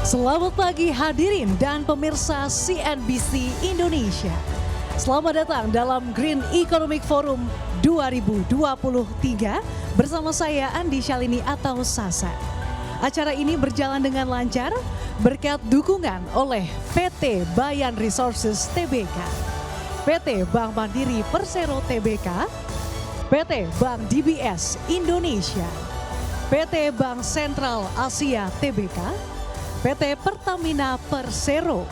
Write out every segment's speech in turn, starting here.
Selamat pagi hadirin dan pemirsa CNBC Indonesia. Selamat datang dalam Green Economic Forum 2023 bersama saya Andi Shalini atau Sasa. Acara ini berjalan dengan lancar berkat dukungan oleh PT Bayan Resources Tbk, PT Bank Mandiri Persero Tbk, PT Bank DBS Indonesia, PT Bank Sentral Asia Tbk, PT Pertamina Persero,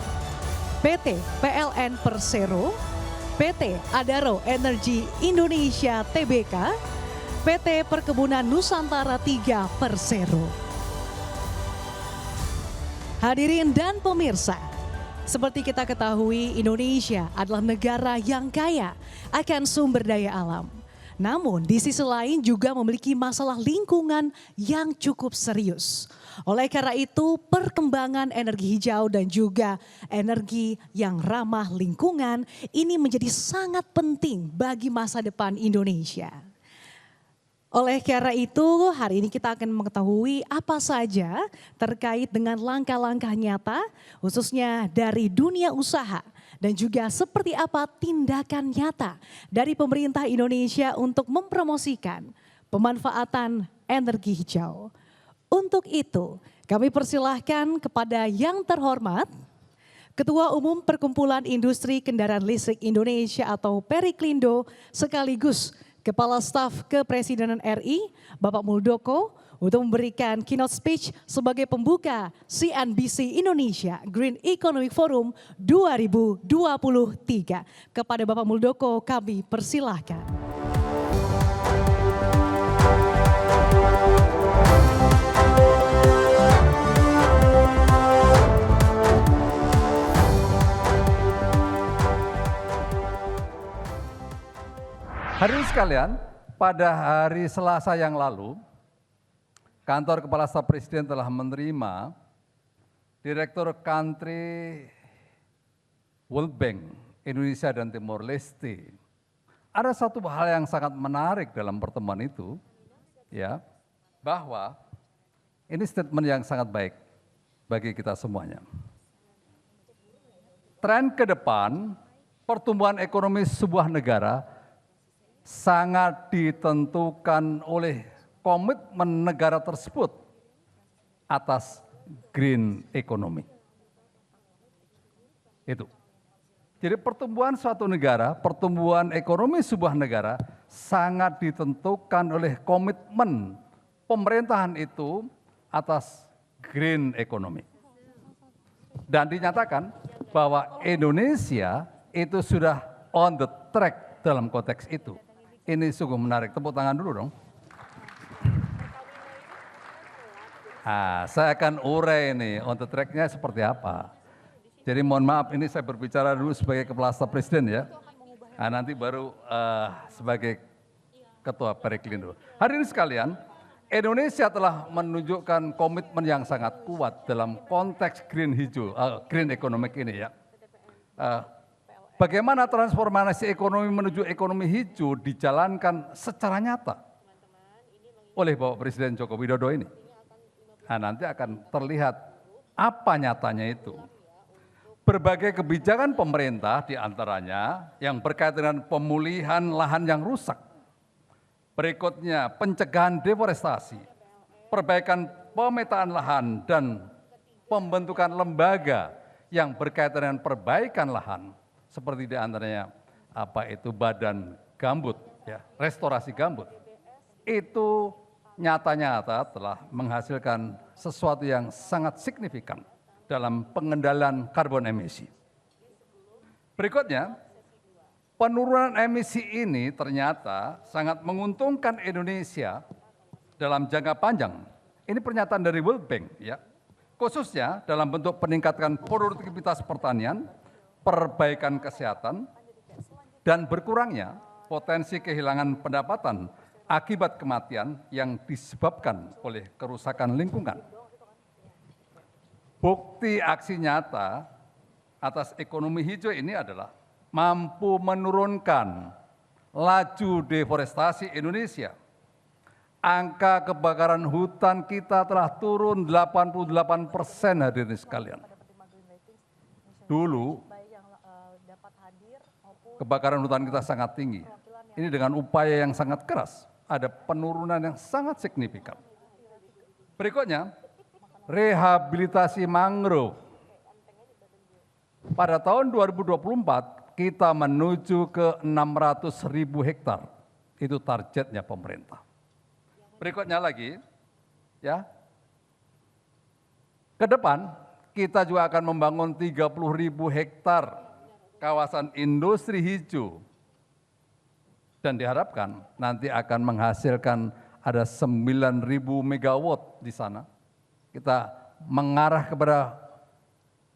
PT PLN Persero, PT Adaro Energi Indonesia Tbk, PT Perkebunan Nusantara 3 Persero. Hadirin dan pemirsa, seperti kita ketahui Indonesia adalah negara yang kaya akan sumber daya alam. Namun di sisi lain juga memiliki masalah lingkungan yang cukup serius. Oleh karena itu perkembangan energi hijau dan juga energi yang ramah lingkungan ini menjadi sangat penting bagi masa depan Indonesia. Oleh karena itu hari ini kita akan mengetahui apa saja terkait dengan langkah-langkah nyata khususnya dari dunia usaha. Dan juga seperti apa tindakan nyata dari pemerintah Indonesia untuk mempromosikan pemanfaatan energi hijau. Untuk itu kami persilahkan kepada yang terhormat Ketua Umum Perkumpulan Industri Kendaraan Listrik Indonesia atau Periklindo sekaligus Kepala Staf Kepresidenan RI Bapak Muldoko untuk memberikan keynote speech sebagai pembuka CNBC Indonesia Green Economic Forum 2023. Kepada Bapak Muldoko kami persilahkan. Hadirin sekalian, pada hari Selasa yang lalu, Kantor Kepala Staf Presiden telah menerima Direktur Country World Bank Indonesia dan Timor Leste. Ada satu hal yang sangat menarik dalam pertemuan itu, ya, bahwa ini statement yang sangat baik bagi kita semuanya. Tren ke depan pertumbuhan ekonomi sebuah negara sangat ditentukan oleh komitmen negara tersebut atas green economy. Itu. Jadi pertumbuhan suatu negara, pertumbuhan ekonomi sebuah negara sangat ditentukan oleh komitmen pemerintahan itu atas green economy. Dan dinyatakan bahwa Indonesia itu sudah on the track dalam konteks itu. Ini sungguh menarik, tepuk tangan dulu dong. Nah, saya akan urai ini on the track-nya seperti apa. Jadi mohon maaf ini saya berbicara dulu sebagai Kepala Staf Presiden ya. Nah, nanti baru sebagai Ketua Periklindo. Hadirin sekalian, Indonesia telah menunjukkan komitmen yang sangat kuat dalam konteks green hijau, green economic ini ya. Bagaimana transformasi ekonomi menuju ekonomi hijau dijalankan secara nyata oleh Bapak Presiden Joko Widodo ini. Nah, nanti akan terlihat apa nyatanya itu. Berbagai kebijakan pemerintah diantaranya yang berkaitan dengan pemulihan lahan yang rusak. Berikutnya pencegahan deforestasi, perbaikan pemetaan lahan dan pembentukan lembaga yang berkaitan dengan perbaikan lahan. Seperti diantaranya apa itu badan gambut, ya, restorasi gambut. Itu nyata-nyata telah menghasilkan sesuatu yang sangat signifikan dalam pengendalian karbon emisi. Berikutnya, penurunan emisi ini ternyata sangat menguntungkan Indonesia dalam jangka panjang. Ini pernyataan dari World Bank, ya. Khususnya dalam bentuk peningkatan produktivitas pertanian, perbaikan kesehatan, dan berkurangnya potensi kehilangan pendapatan akibat kematian yang disebabkan oleh kerusakan lingkungan. Bukti aksi nyata atas ekonomi hijau ini adalah mampu menurunkan laju deforestasi Indonesia, angka kebakaran hutan kita telah turun 88% hadirin sekalian. Dulu kebakaran hutan kita sangat tinggi. Ini dengan upaya yang sangat keras, ada penurunan yang sangat signifikan. Berikutnya, rehabilitasi mangrove. Pada tahun 2024, kita menuju ke 600.000 hektar. Itu targetnya pemerintah. Berikutnya lagi, ya. Ke depan, kita juga akan membangun 30.000 hektar kawasan industri hijau. Dan diharapkan nanti akan menghasilkan ada 9.000 megawatt di sana. Kita mengarah kepada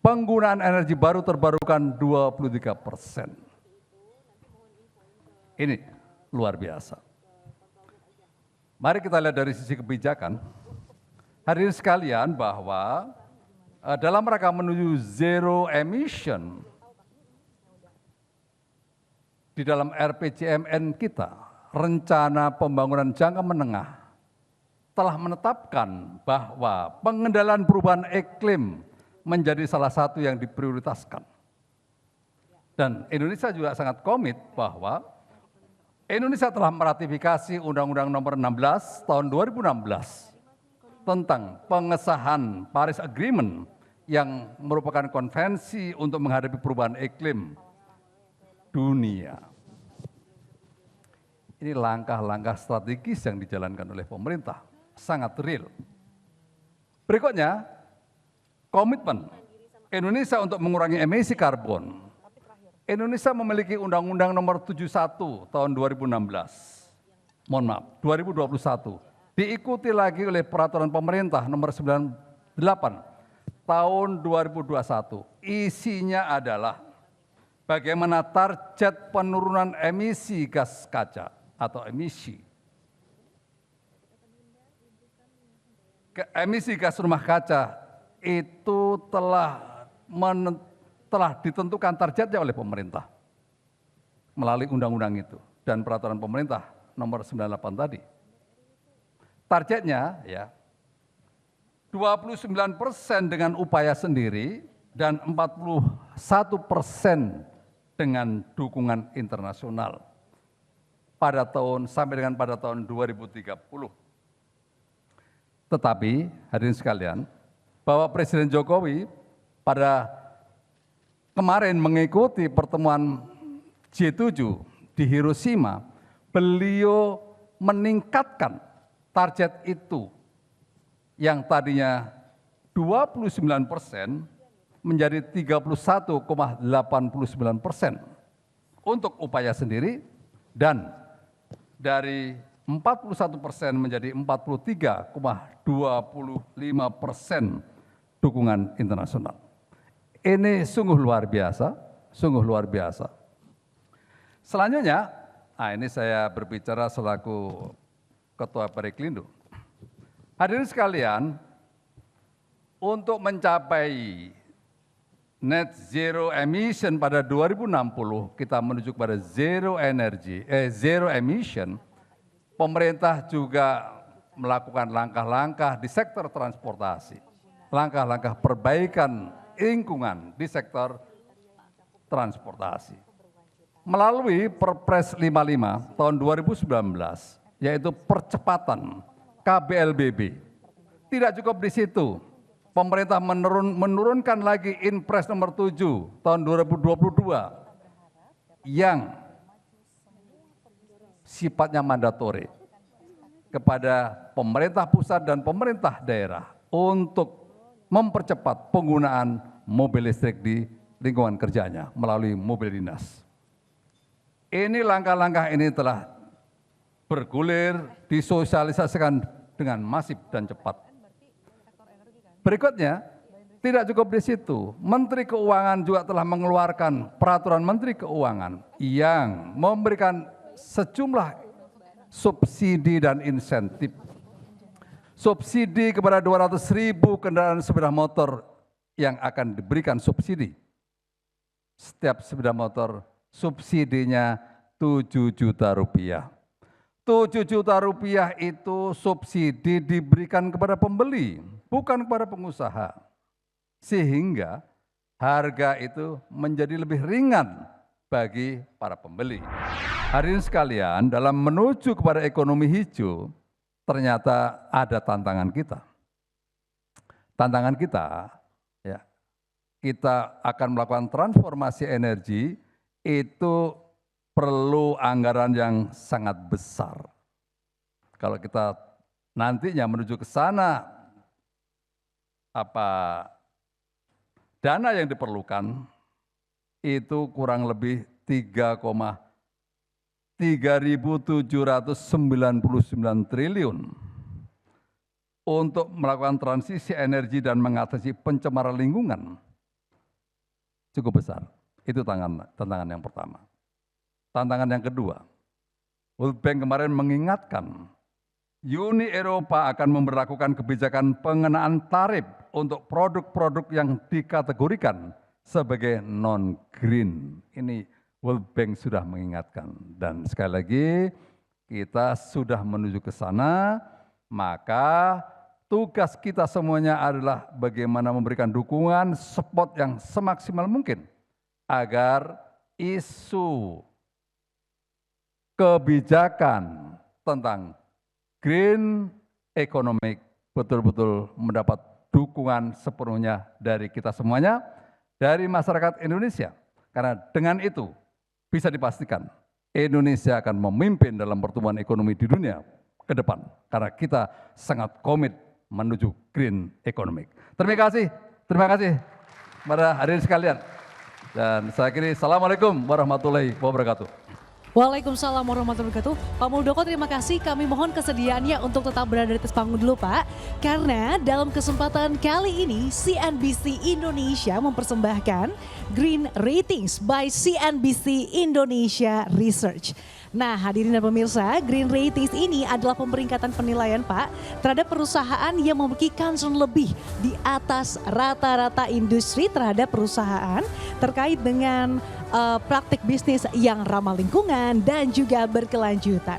penggunaan energi baru terbarukan 23%. Ini luar biasa. Mari kita lihat dari sisi kebijakan. Hadirin sekalian bahwa dalam rangka menuju zero emission, di dalam RPJMN kita, rencana pembangunan jangka menengah telah menetapkan bahwa pengendalian perubahan iklim menjadi salah satu yang diprioritaskan. Dan Indonesia juga sangat komit bahwa Indonesia telah meratifikasi Undang-Undang Nomor 16 Tahun 2016 tentang pengesahan Paris Agreement yang merupakan konvensi untuk menghadapi perubahan iklim dunia. Ini langkah-langkah strategis yang dijalankan oleh pemerintah, sangat real. Berikutnya, komitmen Indonesia untuk mengurangi emisi karbon. Indonesia memiliki Undang-Undang Nomor 71 Tahun 2016. Mohon maaf, 2021. Diikuti lagi oleh Peraturan Pemerintah Nomor 98 Tahun 2021. Isinya adalah bagaimana target penurunan emisi gas kaca atau emisi. Emisi gas rumah kaca itu telah ditentukan targetnya oleh pemerintah melalui undang-undang itu dan peraturan pemerintah nomor 98 tadi. Targetnya ya 29% dengan upaya sendiri dan 41% dengan dukungan internasional sampai pada tahun 2030. Tetapi hadirin sekalian, bahwa Presiden Jokowi pada kemarin mengikuti pertemuan G7 di Hiroshima, beliau meningkatkan target itu yang tadinya 29% menjadi 31,89% untuk upaya sendiri dan dari 41% menjadi 43,25% dukungan internasional. Ini sungguh luar biasa, sungguh luar biasa. Selanjutnya, ini saya berbicara selaku Ketua Periklindo. Hadirin sekalian, untuk mencapai net zero emission pada 2060, kita menuju kepada zero emission, pemerintah juga melakukan langkah-langkah di sektor transportasi, langkah-langkah perbaikan lingkungan di sektor transportasi. Melalui Perpres 55 tahun 2019, yaitu percepatan KBLBB. Tidak cukup di situ, pemerintah menurunkan lagi Inpres nomor 7 tahun 2022 yang sifatnya mandatori kepada pemerintah pusat dan pemerintah daerah untuk mempercepat penggunaan mobil listrik di lingkungan kerjanya melalui mobil dinas. Ini langkah-langkah ini telah bergulir, disosialisasikan dengan masif dan cepat. Berikutnya, tidak cukup di situ, Menteri Keuangan juga telah mengeluarkan peraturan Menteri Keuangan yang memberikan sejumlah subsidi dan insentif. Subsidi kepada 200.000 kendaraan sepeda motor yang akan diberikan subsidi. Setiap sepeda motor subsidinya 7 juta rupiah. 7 juta rupiah itu subsidi diberikan kepada pembeli, bukan kepada pengusaha. Sehingga harga itu menjadi lebih ringan bagi para pembeli. Hadirin sekalian, dalam menuju kepada ekonomi hijau, ternyata ada tantangan kita. Tantangan kita, ya, kita akan melakukan transformasi energi, itu perlu anggaran yang sangat besar. Kalau kita nantinya menuju ke sana, dana yang diperlukan itu kurang lebih 3.799 triliun untuk melakukan transisi energi dan mengatasi pencemaran lingkungan. Cukup besar. Itu tantangan yang pertama. Tantangan yang kedua, World Bank kemarin mengingatkan Uni Eropa akan memberlakukan kebijakan pengenaan tarif untuk produk-produk yang dikategorikan sebagai non-green. Ini World Bank sudah mengingatkan. Dan sekali lagi kita sudah menuju ke sana, maka tugas kita semuanya adalah bagaimana memberikan dukungan, support yang semaksimal mungkin agar isu kebijakan tentang green economic betul-betul mendapat dukungan sepenuhnya dari kita semuanya, dari masyarakat Indonesia. Karena dengan itu bisa dipastikan Indonesia akan memimpin dalam pertumbuhan ekonomi di dunia ke depan. Karena kita sangat komit menuju green economic. Terima kasih para hadirin sekalian. Dan saya akhiri, Assalamualaikum warahmatullahi wabarakatuh. Waalaikumsalam warahmatullahi wabarakatuh. Pak Muldoko, terima kasih. Kami mohon kesediaannya untuk tetap berada di atas panggung dulu, Pak. Karena dalam kesempatan kali ini CNBC Indonesia mempersembahkan Green Ratings by CNBC Indonesia Research. Nah, hadirin dan pemirsa, Green Ratings ini adalah pemeringkatan penilaian, Pak, terhadap perusahaan yang memiliki concern lebih di atas rata-rata industri terhadap perusahaan terkait dengan praktik bisnis yang ramah lingkungan dan juga berkelanjutan.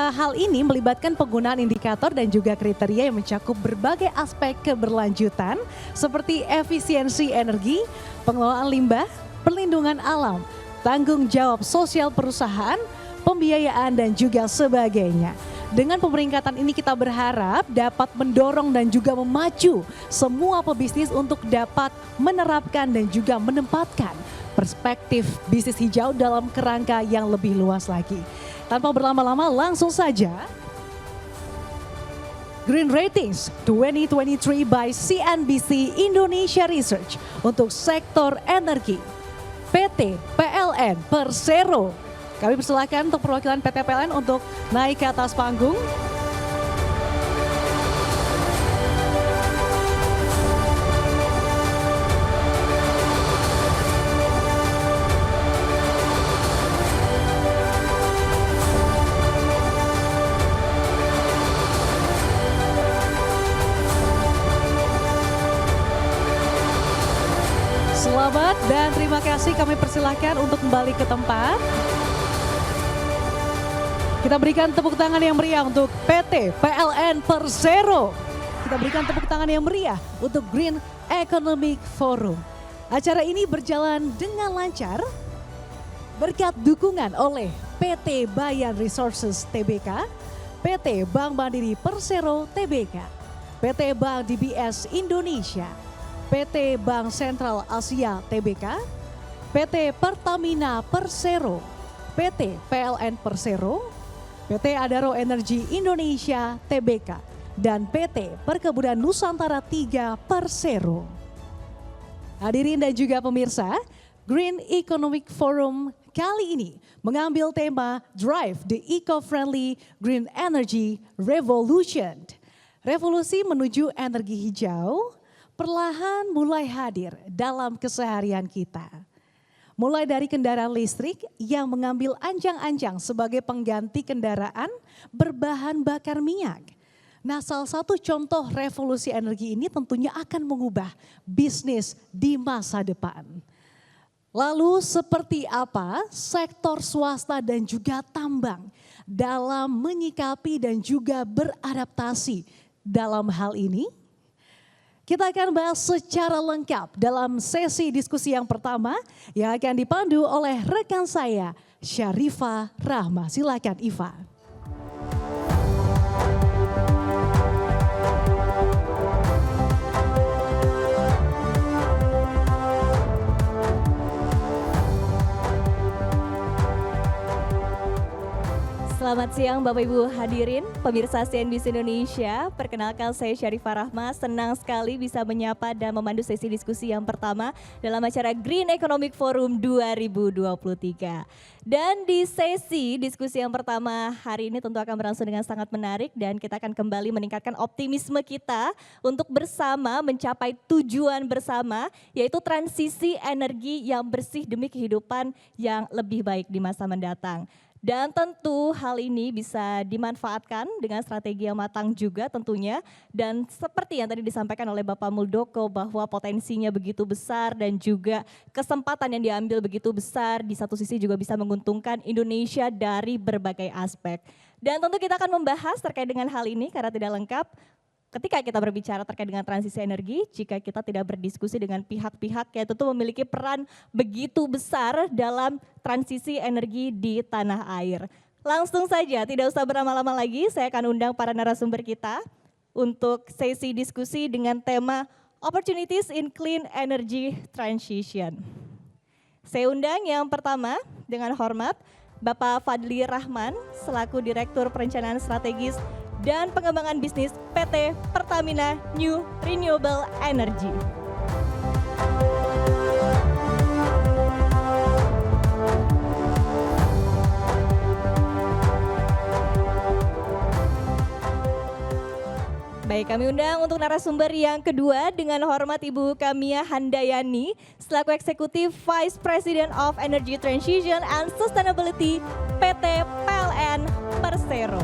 Hal ini melibatkan penggunaan indikator dan juga kriteria yang mencakup berbagai aspek keberlanjutan seperti efisiensi energi, pengelolaan limbah, perlindungan alam, tanggung jawab sosial perusahaan, pembiayaan dan juga sebagainya. Dengan pemeringkatan ini kita berharap dapat mendorong dan juga memacu semua pebisnis untuk dapat menerapkan dan juga menempatkan perspektif bisnis hijau dalam kerangka yang lebih luas lagi. Tanpa berlama-lama langsung saja, Green Ratings 2023 by CNBC Indonesia Research untuk sektor energi. PT PLN Persero. Kami persilakan untuk perwakilan PT PLN untuk naik ke atas panggung. Selamat dan terima kasih, kami persilahkan untuk kembali ke tempat. Kita berikan tepuk tangan yang meriah untuk PT PLN Persero. Kita berikan tepuk tangan yang meriah untuk Green Economic Forum. Acara ini berjalan dengan lancar berkat dukungan oleh PT Bayan Resources Tbk, PT Bank Mandiri Persero Tbk, PT Bank DBS Indonesia, PT Bank Sentral Asia Tbk, PT Pertamina Persero, PT PLN Persero, PT Adaro Energi Indonesia Tbk, dan PT Perkebunan Nusantara 3 Persero. Hadirin dan juga pemirsa, Green Economic Forum kali ini mengambil tema Drive the Eco-Friendly Green Energy Revolution. Revolusi menuju energi hijau perlahan mulai hadir dalam keseharian kita. Mulai dari kendaraan listrik yang mengambil anjang-anjang sebagai pengganti kendaraan berbahan bakar minyak. Nah, salah satu contoh revolusi energi ini tentunya akan mengubah bisnis di masa depan. Lalu seperti apa sektor swasta dan juga tambang dalam menyikapi dan juga beradaptasi dalam hal ini? Kita akan bahas secara lengkap dalam sesi diskusi yang pertama yang akan dipandu oleh rekan saya, Syarifah Rahma. Silakan Iva. Selamat siang Bapak Ibu hadirin, pemirsa CNBC Indonesia. Perkenalkan saya Syarifah Rahma, senang sekali bisa menyapa dan memandu sesi diskusi yang pertama dalam acara Green Economic Forum 2023. Dan di sesi diskusi yang pertama hari ini tentu akan berlangsung dengan sangat menarik dan kita akan kembali meningkatkan optimisme kita untuk bersama mencapai tujuan bersama, yaitu transisi energi yang bersih demi kehidupan yang lebih baik di masa mendatang. Dan tentu hal ini bisa dimanfaatkan dengan strategi yang matang juga tentunya. Dan seperti yang tadi disampaikan oleh Bapak Muldoko bahwa potensinya begitu besar dan juga kesempatan yang diambil begitu besar, di satu sisi juga bisa menguntungkan Indonesia dari berbagai aspek. Dan tentu kita akan membahas terkait dengan hal ini karena tidak lengkap ketika kita berbicara terkait dengan transisi energi, jika kita tidak berdiskusi dengan pihak-pihak yang tentu memiliki peran begitu besar dalam transisi energi di tanah air. Langsung saja, tidak usah berlama-lama lagi, saya akan undang para narasumber kita untuk sesi diskusi dengan tema Opportunities in Clean Energy Transition. Saya undang yang pertama dengan hormat Bapak Fadli Rahman selaku Direktur Perencanaan Strategis dan Pengembangan Bisnis PT Pertamina New Renewable Energy. Baik, kami undang untuk narasumber yang kedua dengan hormat Ibu Kamia Handayani selaku Eksekutif Vice President of Energy Transition and Sustainability PT PLN Persero.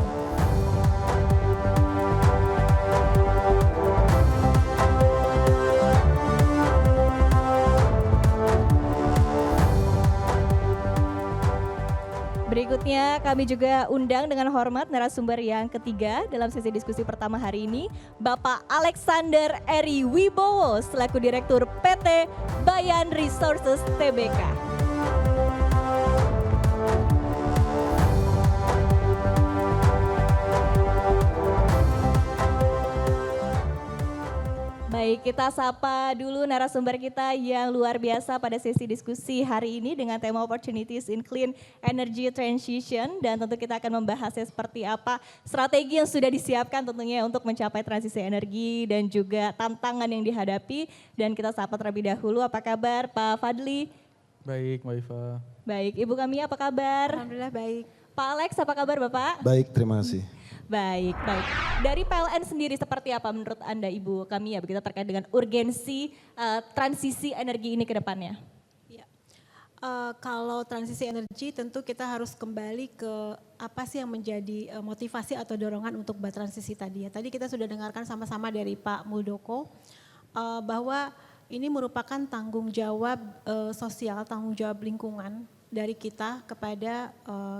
Berikutnya kami juga undang dengan hormat narasumber yang ketiga dalam sesi diskusi pertama hari ini, Bapak Alexander Eri Wibowo selaku Direktur PT Bayan Resources Tbk. Baik, kita sapa dulu narasumber kita yang luar biasa pada sesi diskusi hari ini dengan tema Opportunities in Clean Energy Transition. Dan tentu kita akan membahasnya seperti apa strategi yang sudah disiapkan tentunya untuk mencapai transisi energi dan juga tantangan yang dihadapi. Dan kita sapa terlebih dahulu, apa kabar Pak Fadli? Baik, Mbak Iva. Baik, Ibu Kamia apa kabar? Alhamdulillah baik. Pak Alex apa kabar Bapak? Baik, terima kasih. Baik, baik. Dari PLN sendiri seperti apa menurut Anda Ibu Kamia begitu terkait dengan urgensi transisi energi ini ke depannya? Ya. Kalau transisi energi tentu kita harus kembali ke apa sih yang menjadi motivasi atau dorongan untuk transisi tadi ya. Tadi kita sudah dengarkan sama-sama dari Pak Muldoko bahwa ini merupakan tanggung jawab sosial, tanggung jawab lingkungan dari kita kepada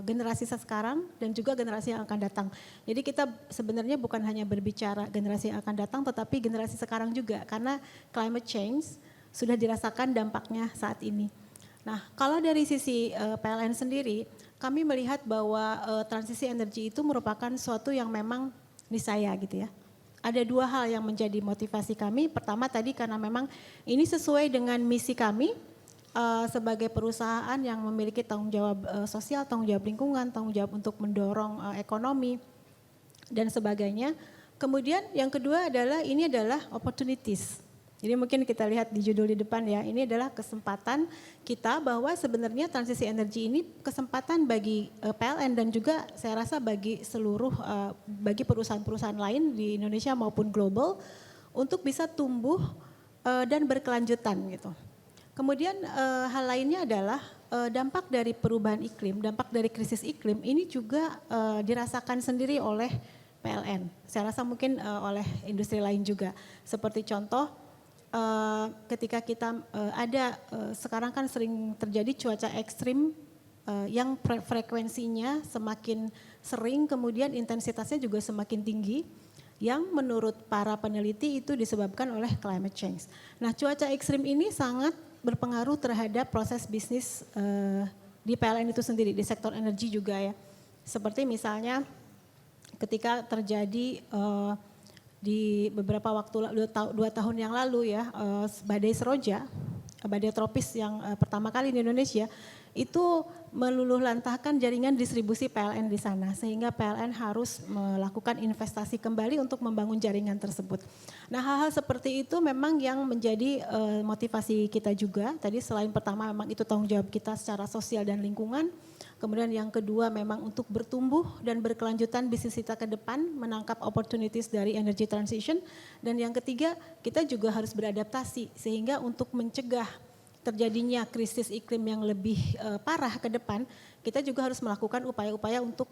generasi sekarang dan juga generasi yang akan datang. Jadi kita sebenarnya bukan hanya berbicara generasi yang akan datang tetapi generasi sekarang juga karena climate change sudah dirasakan dampaknya saat ini. Nah, kalau dari sisi PLN sendiri, kami melihat bahwa transisi energi itu merupakan suatu yang memang niscaya gitu ya. Ada dua hal yang menjadi motivasi kami. Pertama tadi karena memang ini sesuai dengan misi kami sebagai perusahaan yang memiliki tanggung jawab sosial, tanggung jawab lingkungan, tanggung jawab untuk mendorong ekonomi dan sebagainya. Kemudian yang kedua adalah ini adalah opportunities. Jadi mungkin kita lihat di judul di depan ya, ini adalah kesempatan kita bahwa sebenarnya transisi energi ini kesempatan bagi PLN dan juga saya rasa bagi seluruh bagi perusahaan-perusahaan lain di Indonesia maupun global untuk bisa tumbuh dan berkelanjutan gitu. Kemudian hal lainnya adalah dampak dari perubahan iklim, dampak dari krisis iklim ini juga dirasakan sendiri oleh PLN. Saya rasa mungkin oleh industri lain juga. Seperti contoh ketika kita ada sekarang kan sering terjadi cuaca ekstrim yang frekuensinya semakin sering, kemudian intensitasnya juga semakin tinggi, yang menurut para peneliti itu disebabkan oleh climate change. Nah, cuaca ekstrim ini sangat berpengaruh terhadap proses bisnis di PLN itu sendiri, di sektor energi juga ya. Seperti misalnya ketika terjadi di beberapa waktu 2 tahun yang lalu ya, badai Seroja, badai tropis yang pertama kali di Indonesia, itu meluluhlantahkan jaringan distribusi PLN di sana, sehingga PLN harus melakukan investasi kembali untuk membangun jaringan tersebut. Nah, hal-hal seperti itu memang yang menjadi motivasi kita juga. Tadi selain pertama memang itu tanggung jawab kita secara sosial dan lingkungan, kemudian yang kedua memang untuk bertumbuh dan berkelanjutan bisnis kita ke depan, menangkap opportunities dari energy transition, dan yang ketiga kita juga harus beradaptasi sehingga untuk mencegah terjadinya krisis iklim yang lebih parah ke depan, kita juga harus melakukan upaya-upaya untuk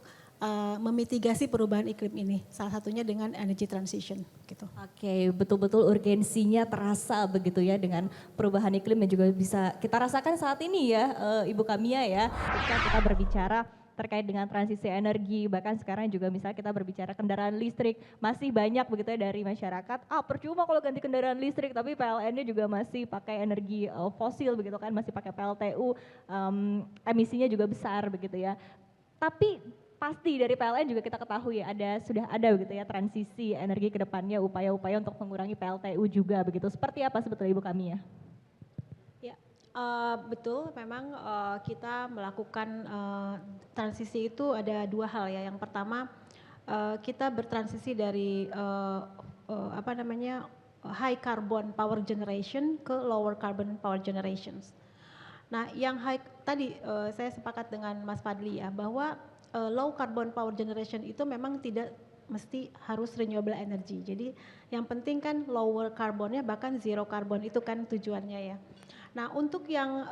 memitigasi perubahan iklim ini. Salah satunya dengan energy transition. Gitu. Oke, betul-betul urgensinya terasa begitu ya dengan perubahan iklim yang juga bisa kita rasakan saat ini ya, Ibu Kamia ya. Ketika kita berbicara terkait dengan transisi energi, bahkan sekarang juga misalnya kita berbicara kendaraan listrik, masih banyak begitu ya dari masyarakat, percuma kalau ganti kendaraan listrik, tapi PLN-nya juga masih pakai energi fosil begitu kan, masih pakai PLTU, emisinya juga besar begitu ya. Tapi pasti dari PLN juga kita ketahui sudah ada begitu ya transisi energi ke depannya, upaya-upaya untuk mengurangi PLTU juga begitu. Seperti apa sebetulnya Ibu Kamia? Betul, memang kita melakukan transisi itu ada 2 hal ya. Yang pertama kita bertransisi dari high carbon power generation ke lower carbon power generations. Nah, yang tadi saya sepakat dengan Mas Fadli ya, bahwa low carbon power generation itu memang tidak mesti harus renewable energy. Jadi yang penting kan lower carbonnya, bahkan zero carbon itu kan tujuannya ya. Nah, untuk yang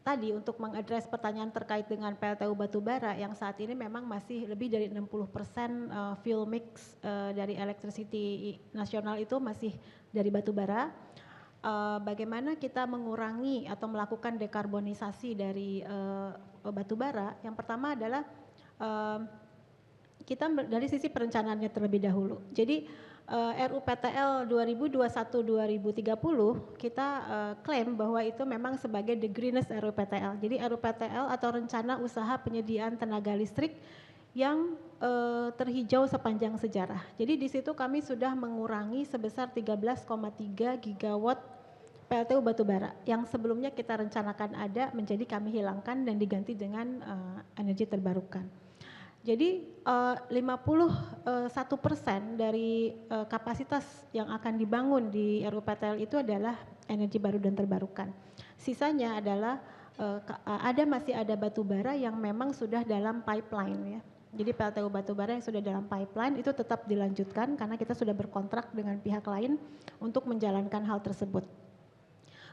tadi untuk mengadres pertanyaan terkait dengan PLTU batubara yang saat ini memang masih lebih dari 60% fuel mix dari electricity nasional itu masih dari batubara. Bagaimana kita mengurangi atau melakukan dekarbonisasi dari batubara? Yang pertama adalah kita dari sisi perencanaannya terlebih dahulu. Jadi RUPTL 2021-2030 kita klaim bahwa itu memang sebagai the greenest RUPTL. Jadi RUPTL atau rencana usaha penyediaan tenaga listrik yang terhijau sepanjang sejarah. Jadi di situ kami sudah mengurangi sebesar 13,3 gigawatt PLTU batubara yang sebelumnya kita rencanakan ada menjadi kami hilangkan dan diganti dengan energi terbarukan. Jadi 51% dari kapasitas yang akan dibangun di RUPTL itu adalah energi baru dan terbarukan. Sisanya adalah masih ada batubara yang memang sudah dalam pipeline ya. Jadi PLTU batubara yang sudah dalam pipeline itu tetap dilanjutkan karena kita sudah berkontrak dengan pihak lain untuk menjalankan hal tersebut.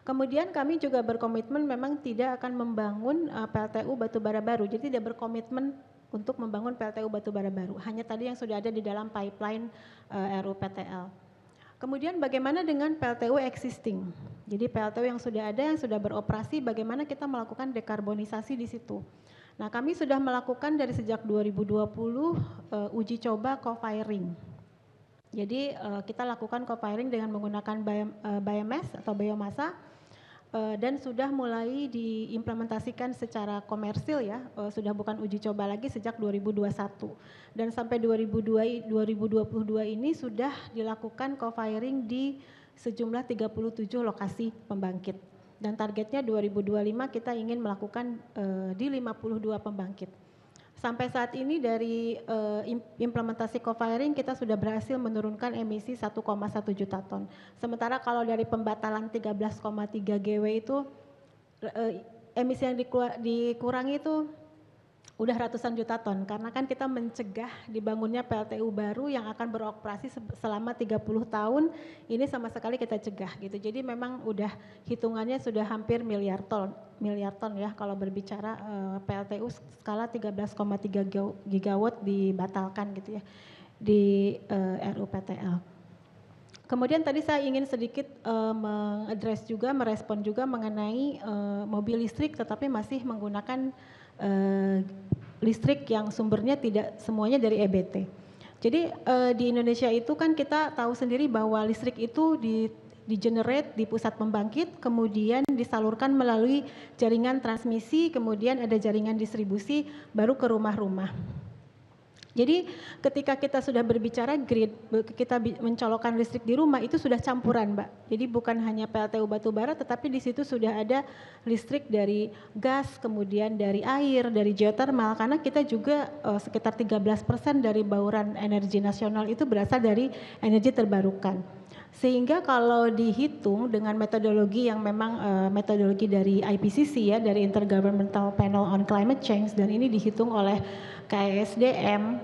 Kemudian kami juga berkomitmen memang tidak akan membangun PLTU batubara baru, jadi tidak berkomitmen untuk membangun PLTU batubara baru, hanya tadi yang sudah ada di dalam pipeline RUPTL. Kemudian bagaimana dengan PLTU existing? Jadi PLTU yang sudah ada, yang sudah beroperasi, bagaimana kita melakukan dekarbonisasi di situ? Nah, kami sudah melakukan dari sejak 2020 uji coba co-firing. Jadi kita lakukan co-firing dengan menggunakan biomass atau biomasa, dan sudah mulai diimplementasikan secara komersil ya, sudah bukan uji coba lagi sejak 2021 dan sampai 2022 ini sudah dilakukan co-firing di sejumlah 37 lokasi pembangkit dan targetnya 2025 kita ingin melakukan di 52 pembangkit. Sampai saat ini dari implementasi co-firing kita sudah berhasil menurunkan emisi 1,1 juta ton. Sementara kalau dari pembatalan 13,3 GW itu emisi yang dikurangi itu udah ratusan juta ton. Karena kan kita mencegah dibangunnya PLTU baru yang akan beroperasi selama 30 tahun, ini sama sekali kita cegah gitu. Jadi memang udah hitungannya sudah hampir miliar ton ya kalau berbicara PLTU skala 13,3 gigawatt dibatalkan gitu ya di RUPTL. Kemudian tadi saya ingin sedikit mengadres juga, merespon juga mengenai mobil listrik tetapi masih menggunakan listrik yang sumbernya tidak semuanya dari EBT. Jadi di Indonesia itu kan kita tahu sendiri bahwa listrik itu di-generate di pusat pembangkit, kemudian disalurkan melalui jaringan transmisi, kemudian ada jaringan distribusi, baru ke rumah-rumah. Jadi ketika kita sudah berbicara grid, kita mencolokkan listrik di rumah itu sudah campuran, Mbak. Jadi bukan hanya PLTU batubara, tetapi di situ sudah ada listrik dari gas, kemudian dari air, dari geothermal. Karena kita juga sekitar 13% dari bauran energi nasional itu berasal dari energi terbarukan. Sehingga kalau dihitung dengan metodologi yang memang metodologi dari IPCC ya, dari Intergovernmental Panel on Climate Change, dan ini dihitung oleh KASDM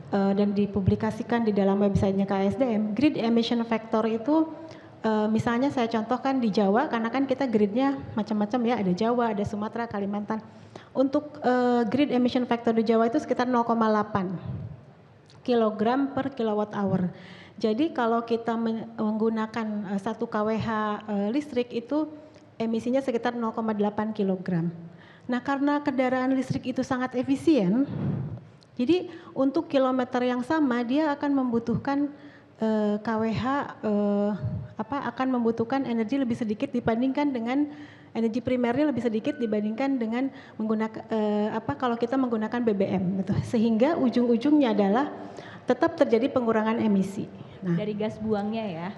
dan dipublikasikan di dalam websitenya KASDM, grid emission factor itu misalnya saya contohkan di Jawa, karena kan kita gridnya macam-macam ya, ada Jawa, ada Sumatera, Kalimantan. Untuk grid emission factor di Jawa itu sekitar 0,8 kilogram per kilowatt hour. Jadi kalau kita menggunakan 1 kWh listrik itu emisinya sekitar 0,8 kilogram. Nah karena kendaraan listrik itu sangat efisien, jadi untuk kilometer yang sama dia akan membutuhkan kWh akan membutuhkan energi lebih sedikit dibandingkan dengan energi primernya lebih sedikit dibandingkan dengan menggunakan kalau kita menggunakan BBM gitu. Sehingga ujung-ujungnya adalah tetap terjadi pengurangan emisi. Nah, dari gas buangnya ya.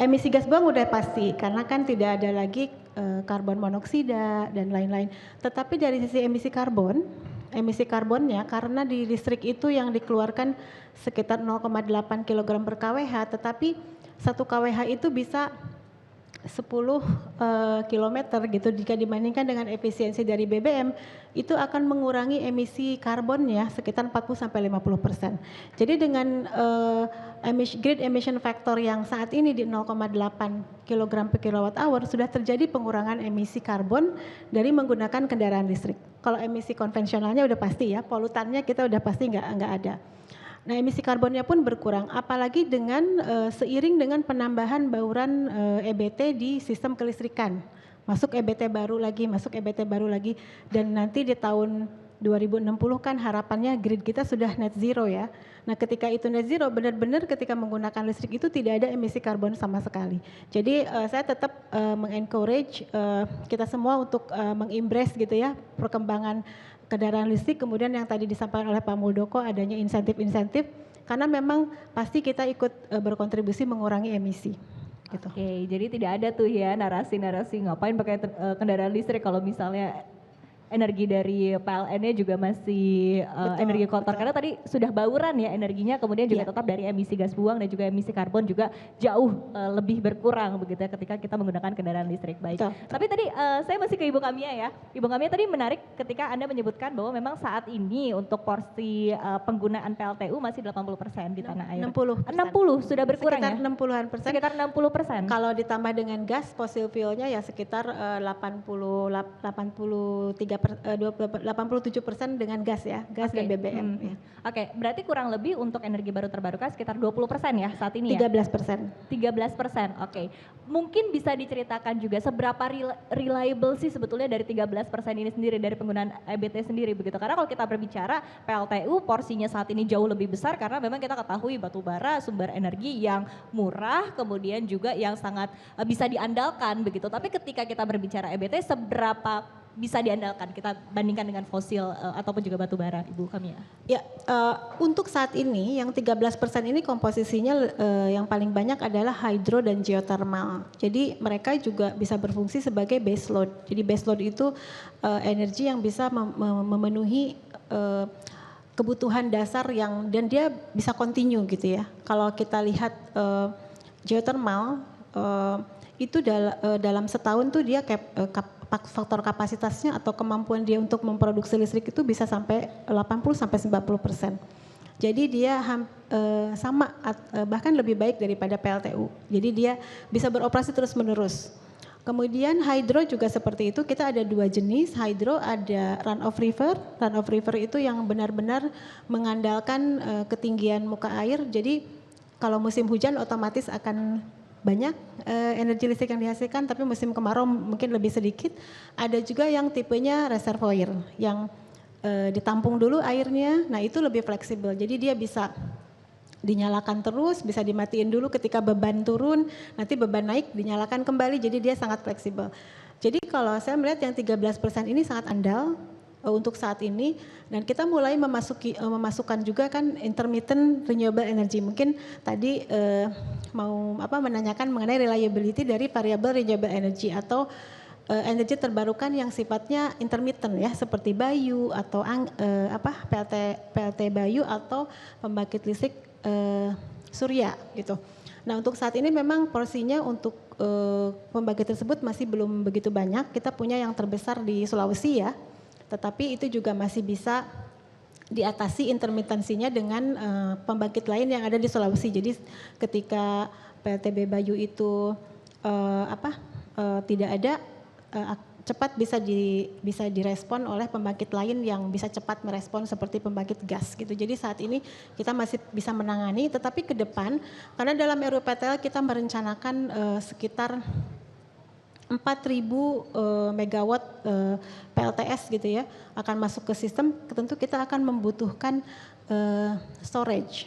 Emisi gas buang udah pasti karena kan tidak ada lagi karbon monoksida dan lain-lain. Tetapi dari sisi emisi karbonnya karena di listrik itu yang dikeluarkan sekitar 0,8 kg per kWh, tetapi 1 kWh itu bisa 10 km gitu. Jika dibandingkan dengan efisiensi dari BBM itu akan mengurangi emisi karbonnya sekitar 40-50%. Jadi dengan grid emission factor yang saat ini di 0,8 kg per kilowatt hour sudah terjadi pengurangan emisi karbon dari menggunakan kendaraan listrik. Kalau emisi konvensionalnya udah pasti ya, polutannya kita udah pasti nggak ada. Nah emisi karbonnya pun berkurang, apalagi dengan seiring dengan penambahan bauran EBT di sistem kelistrikan. Masuk EBT baru lagi, dan nanti di tahun 2060 kan harapannya grid kita sudah net zero ya. Nah ketika itu net zero benar-benar ketika menggunakan listrik itu tidak ada emisi karbon sama sekali. Jadi saya tetap mengencourage kita semua untuk mengembrace gitu ya perkembangan kendaraan listrik, kemudian yang tadi disampaikan oleh Pak Muldoko adanya insentif-insentif karena memang pasti kita ikut berkontribusi mengurangi emisi. Gitu. Oke, jadi tidak ada tuh ya narasi-narasi ngapain pakai kendaraan listrik kalau misalnya energi dari PLN-nya juga masih energi kotor. Karena tadi sudah bauran ya energinya, kemudian juga tetap dari emisi gas buang dan juga emisi karbon juga jauh lebih berkurang begitu ya ketika kita menggunakan kendaraan listrik. Baik. Tapi tadi saya masih ke Ibu Kamia ya. Ibu Kamia tadi menarik ketika Anda menyebutkan bahwa memang saat ini untuk porsi penggunaan PLTU masih 80% di tanah air. 60%. 60 sudah berkurang sekitar ya? 60-an persen. Sekitar 60%. Kalau ditambah dengan gas fossil fuelnya ya sekitar 87% dengan gas ya, gas dan BBM. Ya. Oke, berarti kurang lebih untuk energi baru terbarukan sekitar 20% ya saat ini ya? 13%. 13%, oke. Mungkin bisa diceritakan juga seberapa reliable sih sebetulnya dari 13% ini sendiri dari penggunaan EBT sendiri begitu. Karena kalau kita berbicara PLTU porsinya saat ini jauh lebih besar karena memang kita ketahui batu bara sumber energi yang murah kemudian juga yang sangat bisa diandalkan begitu. Tapi ketika kita berbicara EBT seberapa bisa diandalkan kita bandingkan dengan fosil ataupun juga batu bara, Ibu Kamia? Ya, untuk saat ini yang 13% ini komposisinya yang paling banyak adalah hydro dan geothermal. Jadi mereka juga bisa berfungsi sebagai base load. Jadi base load itu energi yang bisa memenuhi kebutuhan dasar yang dan dia bisa continue gitu ya. Kalau kita lihat geothermal itu dalam setahun tuh dia faktor kapasitasnya atau kemampuan dia untuk memproduksi listrik itu bisa sampai 80-90%. Jadi dia sama bahkan lebih baik daripada PLTU. Jadi dia bisa beroperasi terus-menerus. Kemudian hydro juga seperti itu. Kita ada 2 jenis hydro, ada run of river. Run of river itu yang benar-benar mengandalkan ketinggian muka air. Jadi kalau musim hujan otomatis akan banyak energi listrik yang dihasilkan, tapi musim kemarau mungkin lebih sedikit. Ada juga yang tipenya reservoir yang ditampung dulu airnya, nah itu lebih fleksibel. Jadi dia bisa dinyalakan terus, bisa dimatiin dulu ketika beban turun, nanti beban naik dinyalakan kembali, jadi dia sangat fleksibel. Jadi kalau saya melihat yang 13% ini sangat andal untuk saat ini, dan kita mulai memasukkan juga kan intermittent renewable energy. Mungkin tadi mau menanyakan mengenai reliability dari variable renewable energy atau energi terbarukan yang sifatnya intermittent ya, seperti Bayu atau PLT Bayu atau pembangkit listrik surya gitu. Nah untuk saat ini memang porsinya untuk pembangkit tersebut masih belum begitu banyak. Kita punya yang terbesar di Sulawesi ya, tetapi itu juga masih bisa diatasi intermitensinya dengan pembangkit lain yang ada di Sulawesi. Jadi ketika PLTB Bayu itu tidak ada, cepat bisa direspon oleh pembangkit lain yang bisa cepat merespon seperti pembangkit gas gitu. Jadi saat ini kita masih bisa menangani, tetapi ke depan karena dalam RUPTL kita merencanakan sekitar 4.000 megawatt PLTS gitu ya akan masuk ke sistem. Tentu kita akan membutuhkan storage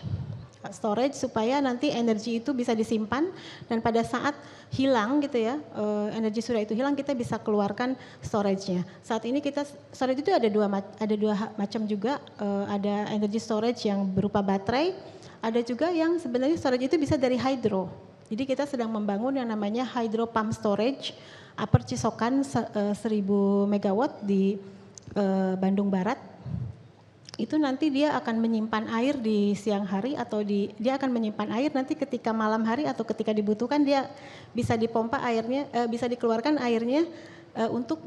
supaya nanti energi itu bisa disimpan dan pada saat hilang gitu ya, energi surya itu hilang, kita bisa keluarkan storage-nya. Saat ini kita storage itu ada dua macam juga, ada energy storage yang berupa baterai, ada juga yang sebenarnya storage itu bisa dari hydro. Jadi kita sedang membangun yang namanya hydro pump storage, Upper Cisokan 1000 megawatt di Bandung Barat. Itu nanti dia akan menyimpan air di siang hari atau dia akan menyimpan air nanti ketika malam hari atau ketika dibutuhkan dia bisa dipompa airnya, bisa dikeluarkan airnya untuk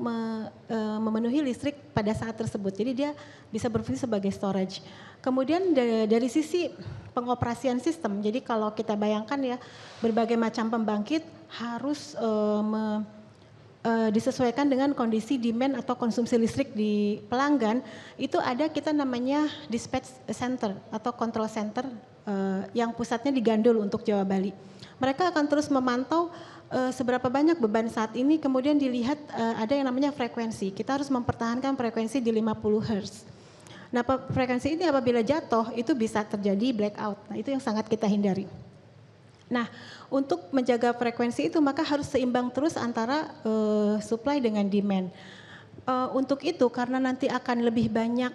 memenuhi listrik pada saat tersebut. Jadi dia bisa berfungsi sebagai storage. Kemudian dari sisi pengoperasian sistem, jadi kalau kita bayangkan ya berbagai macam pembangkit harus disesuaikan dengan kondisi demand atau konsumsi listrik di pelanggan, itu ada kita namanya dispatch center atau control center yang pusatnya di Gandul untuk Jawa Bali. Mereka akan terus memantau seberapa banyak beban saat ini, kemudian dilihat ada yang namanya frekuensi. Kita harus mempertahankan frekuensi di 50 Hz. Nah frekuensi ini apabila jatuh itu bisa terjadi blackout, nah itu yang sangat kita hindari. Nah, untuk menjaga frekuensi itu maka harus seimbang terus antara supply dengan demand. Untuk itu karena nanti akan lebih banyak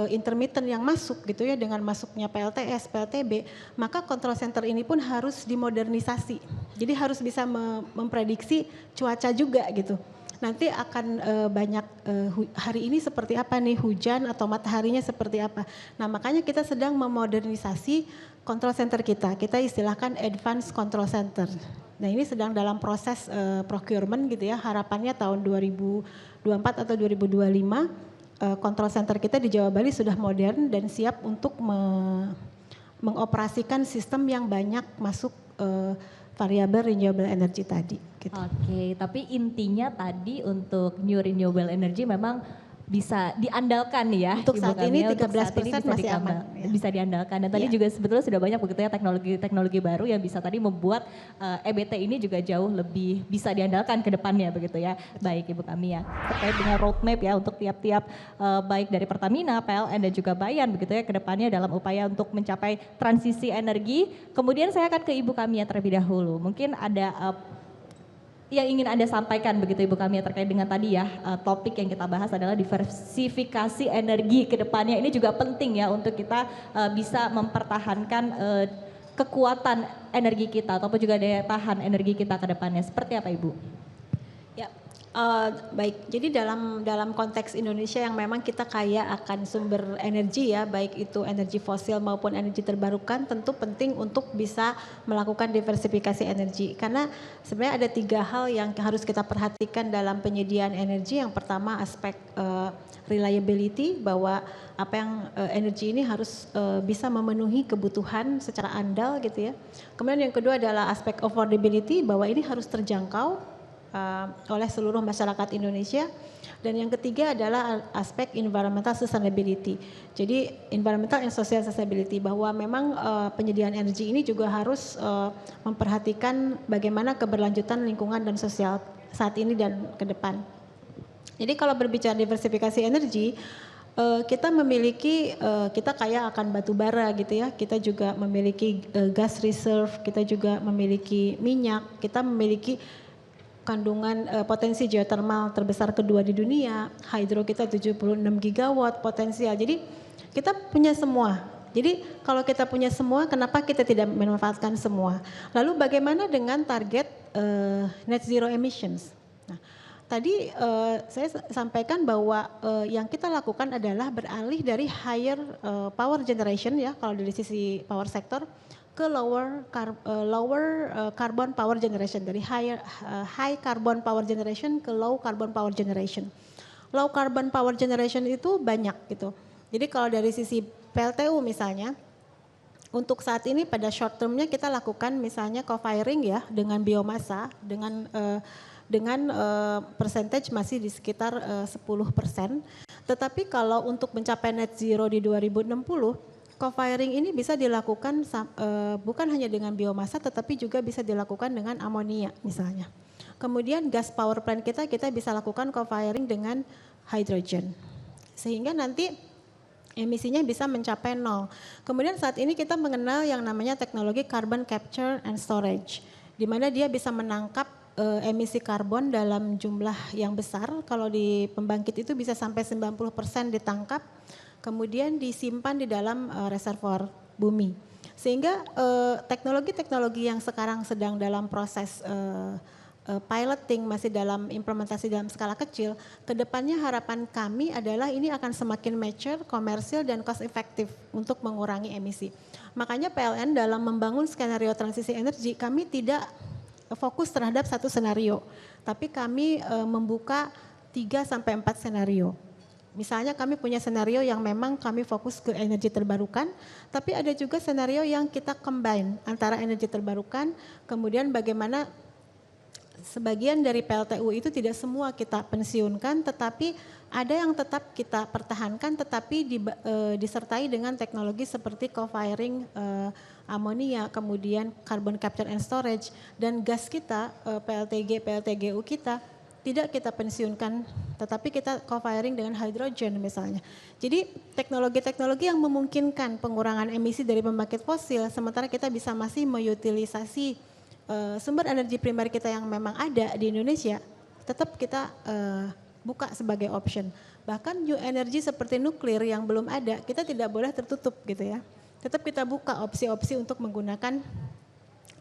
intermittent yang masuk gitu ya dengan masuknya PLTS, PLTB, maka control center ini pun harus dimodernisasi. Jadi harus bisa memprediksi cuaca juga gitu. Nanti akan banyak hari ini seperti apa nih, hujan atau mataharinya seperti apa. Nah makanya kita sedang memodernisasi control center kita istilahkan advanced control center. Nah ini sedang dalam proses procurement gitu ya, harapannya tahun 2024 atau 2025 control center kita di Jawa Bali sudah modern dan siap untuk mengoperasikan sistem yang banyak masuk variabel renewable energy tadi. Gitu. Oke, tapi intinya tadi untuk new renewable energy memang bisa diandalkan ya. Untuk saat ini 13% masih aman. Bisa diandalkan dan tadi juga sebetulnya sudah banyak begitu ya teknologi baru yang bisa tadi membuat EBT ini juga jauh lebih bisa diandalkan ke depannya begitu ya. Baik Ibu kami ya. Terkait dengan roadmap ya untuk tiap-tiap baik dari Pertamina, PLN dan juga Bayan begitu ya ke depannya dalam upaya untuk mencapai transisi energi. Kemudian saya akan ke Ibu kami ya terlebih dahulu. Mungkin ada yang ingin Anda sampaikan begitu Ibu kami terkait dengan tadi ya topik yang kita bahas adalah diversifikasi energi ke depannya. Ini juga penting ya untuk kita bisa mempertahankan kekuatan energi kita ataupun juga daya tahan energi kita ke depannya. Seperti apa Ibu? Ya, baik. Jadi dalam konteks Indonesia yang memang kita kaya akan sumber energi ya, baik itu energi fosil maupun energi terbarukan, tentu penting untuk bisa melakukan diversifikasi energi. Karena sebenarnya ada 3 hal yang harus kita perhatikan dalam penyediaan energi. Yang pertama aspek reliability, bahwa energi ini harus bisa memenuhi kebutuhan secara andal gitu ya. Kemudian yang kedua adalah aspek affordability, bahwa ini harus terjangkau oleh seluruh masyarakat Indonesia. Dan yang ketiga adalah aspek environmental sustainability. Jadi environmental and social sustainability, bahwa memang penyediaan energi ini juga harus memperhatikan bagaimana keberlanjutan lingkungan dan sosial saat ini dan ke depan. Jadi kalau berbicara diversifikasi energi, kita memiliki, kita kaya akan batu bara gitu ya, kita juga memiliki gas reserve, kita juga memiliki minyak, kita memiliki kandungan potensi geothermal terbesar kedua di dunia, hydro kita 76 gigawatt potensial, jadi kita punya semua. Jadi kalau kita punya semua, kenapa kita tidak memanfaatkan semua? Lalu bagaimana dengan target net zero emissions? Nah, tadi saya sampaikan bahwa yang kita lakukan adalah beralih dari higher power generation ya, kalau dari sisi power sector, ke lower carbon power generation, dari high carbon power generation ke low carbon power generation. Low carbon power generation itu banyak gitu. Jadi kalau dari sisi PLTU misalnya, untuk saat ini pada short termnya kita lakukan misalnya co-firing ya dengan biomasa, dengan percentage masih di sekitar 10%. Tetapi kalau untuk mencapai net zero di 2060, co-firing ini bisa dilakukan bukan hanya dengan biomasa, tetapi juga bisa dilakukan dengan amonia misalnya. Kemudian gas power plant kita bisa lakukan co-firing dengan hydrogen. Sehingga nanti emisinya bisa mencapai 0. Kemudian saat ini kita mengenal yang namanya teknologi carbon capture and storage, di mana dia bisa menangkap emisi karbon dalam jumlah yang besar. Kalau di pembangkit itu bisa sampai 90% ditangkap, kemudian disimpan di dalam reservoir bumi. Sehingga teknologi-teknologi yang sekarang sedang dalam proses piloting, masih dalam implementasi dalam skala kecil, kedepannya harapan kami adalah ini akan semakin mature, komersil, dan cost efektif untuk mengurangi emisi. Makanya PLN dalam membangun skenario transisi energi, kami tidak fokus terhadap satu senario, tapi kami membuka 3-4 senario. Misalnya kami punya senario yang memang kami fokus ke energi terbarukan, tapi ada juga senario yang kita combine antara energi terbarukan, kemudian bagaimana sebagian dari PLTU itu tidak semua kita pensiunkan, tetapi ada yang tetap kita pertahankan, tetapi disertai dengan teknologi seperti co-firing amonia, kemudian carbon capture and storage, dan gas kita, PLTGU kita, tidak kita pensiunkan, tetapi kita co-firing dengan hydrogen misalnya. Jadi teknologi-teknologi yang memungkinkan pengurangan emisi dari pembangkit fosil, sementara kita bisa masih mengutilisasi sumber energi primer kita yang memang ada di Indonesia, tetap kita buka sebagai option. Bahkan new energy seperti nuklir yang belum ada, kita tidak boleh tertutup gitu ya. Tetap kita buka opsi-opsi untuk menggunakan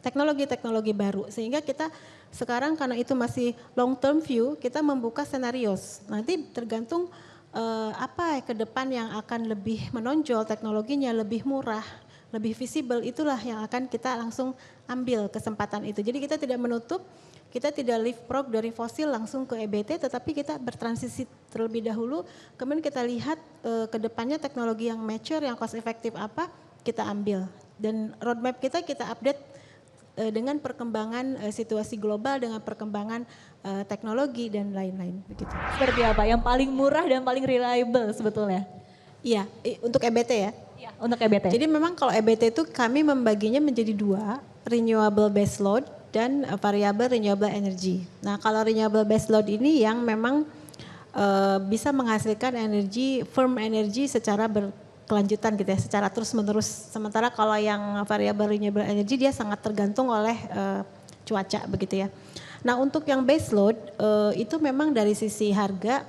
teknologi-teknologi baru, sehingga kita sekarang karena itu masih long term view, kita membuka senarios. Nanti tergantung apa ke depan yang akan lebih menonjol, teknologinya lebih murah, lebih visible, itulah yang akan kita langsung ambil kesempatan itu. Jadi kita tidak menutup, kita tidak leapfrog dari fosil langsung ke EBT, tetapi kita bertransisi terlebih dahulu, kemudian kita lihat ke depannya teknologi yang mature, yang cost efektif apa, kita ambil. Dan roadmap kita update dengan perkembangan situasi global, dengan perkembangan teknologi dan lain-lain begitu. Seperti apa? Yang paling murah dan paling reliable sebetulnya? Iya, untuk EBT ya. Iya, untuk EBT. Jadi memang kalau EBT itu kami membaginya menjadi 2, renewable base load dan variable renewable energy. Nah, kalau renewable base load ini yang memang bisa menghasilkan energi, firm energy secara berkelanjutan gitu ya, secara terus-menerus. Sementara kalau yang variable renewable energy dia sangat tergantung oleh cuaca begitu ya. Nah, untuk yang base load itu memang dari sisi harga